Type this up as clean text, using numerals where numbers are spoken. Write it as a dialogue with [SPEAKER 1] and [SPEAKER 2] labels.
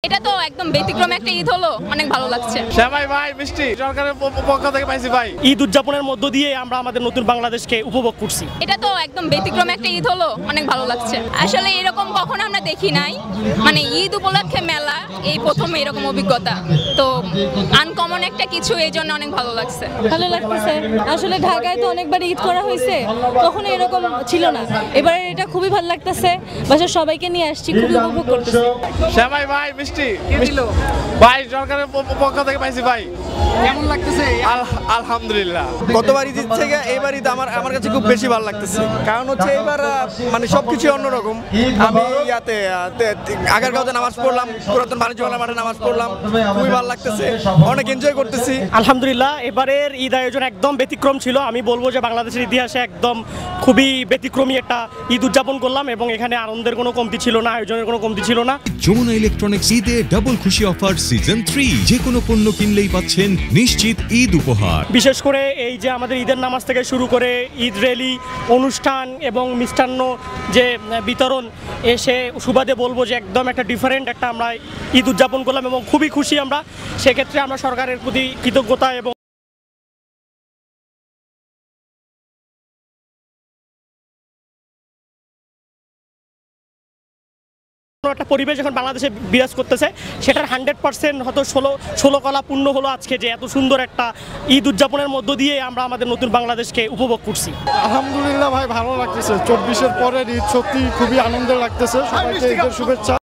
[SPEAKER 1] এটা তো একদম ব্যতিক্রম একটা ঈদ হলো, অনেক ভালো লাগছে।
[SPEAKER 2] শ্যামাই ভাই মিষ্টি সরকারের পক্ষ থেকে পাইছি ভাই।
[SPEAKER 3] ঈদ উদযাপনের মধ্য দিয়ে আমরা আমাদের নতুন বাংলাদেশকে উপভোগ করছি।
[SPEAKER 1] এটা তো একদম ব্যতিক্রম একটা ঈদ হলো, অনেক ভালো লাগছে। আসলে এরকম কখনো আমরা দেখি নাই, মানে ঈদ উপলক্ষে মেলা এই প্রথম এরকম অভিজ্ঞতা, তো আনকমন একটা কিছু, এই জন্য অনেক ভালো লাগছে।
[SPEAKER 4] ভালো লাগতেছে। আসলে ঢাকায় তো অনেকবার ঈদ করা হয়েছে, তখন এরকম ছিল না। এবারে এটা খুবই ভালো লাগতেছে, বাসার সবাইকে নিয়ে আসছি, খুবই উপভোগ করতেছি।
[SPEAKER 2] শ্যামাই ভাই মিষ্টি ভাই সরকারের পক্ষ থেকে পাইছি ভাই।
[SPEAKER 5] কেমন লাগতেছে?
[SPEAKER 2] আলহামদুলিল্লাহ।
[SPEAKER 5] গতবার ঈদ থেকে এইবার ঈদ আমার কাছে খুব বেশি ভালো লাগতেছে, কারণ হচ্ছে এবার মানে সবকিছু অন্যরকম। আমি ইয়াতে আগারগাঁওতে নামাজ পড়লাম, পুরাতন বাণিজ্য মেলা মাঠে নামাজ পড়লাম, খুবই ভালো লাগতেছে, অনেক এনজয় করতেছি।
[SPEAKER 3] আলহামদুলিল্লাহ, এবারের ঈদ আয়োজন একদম ব্যতিক্রম ছিল। আমি বলবো যে বাংলাদেশের ইতিহাসে একদম খুবই ব্যতিক্রমী একটা ঈদ উদযাপন করলাম, এবং এখানে আনন্দের কোনো কমতি ছিল না, আয়োজনের কোনো কমতি ছিল না।
[SPEAKER 6] যমুনা ইলেকট্রনিক্স ঈদে ডাবল খুশি অফার সিজন 3, যে কোনো পণ্য কিনলেই পাচ্ছেন নিশ্চিত ঈদ উপহার।
[SPEAKER 3] বিশেষ করে এই যে আমাদের ঈদের নামাজ থেকে শুরু করে ঈদ র্যালি, অনুষ্ঠান এবং মিষ্টান্ন যে বিতরণ, এসে সুবাদে বলবো যে একদম একটা ডিফারেন্ট একটা আমরা ঈদ উদযাপন করলাম এবং খুবই খুশি আমরা। সেক্ষেত্রে আমরা সরকারের প্রতি কৃতজ্ঞতা এবং একটা পরিবেশ এখন বাংলাদেশে বিরাজ করতেছে, সেটার 100% হয়তো ষোলো কলা পূর্ণ হলো আজকে, যে এত সুন্দর একটা ঈদ উদযাপনের মধ্য দিয়ে আমরা আমাদের নতুন বাংলাদেশকে উপভোগ করছি।
[SPEAKER 7] আলহামদুলিল্লাহ ভাই, ভালো লাগতেছে। 24-এর পরের ঈদ সত্যি খুবই আনন্দের লাগতেছে। সবাইকে ঈদের শুভেচ্ছা।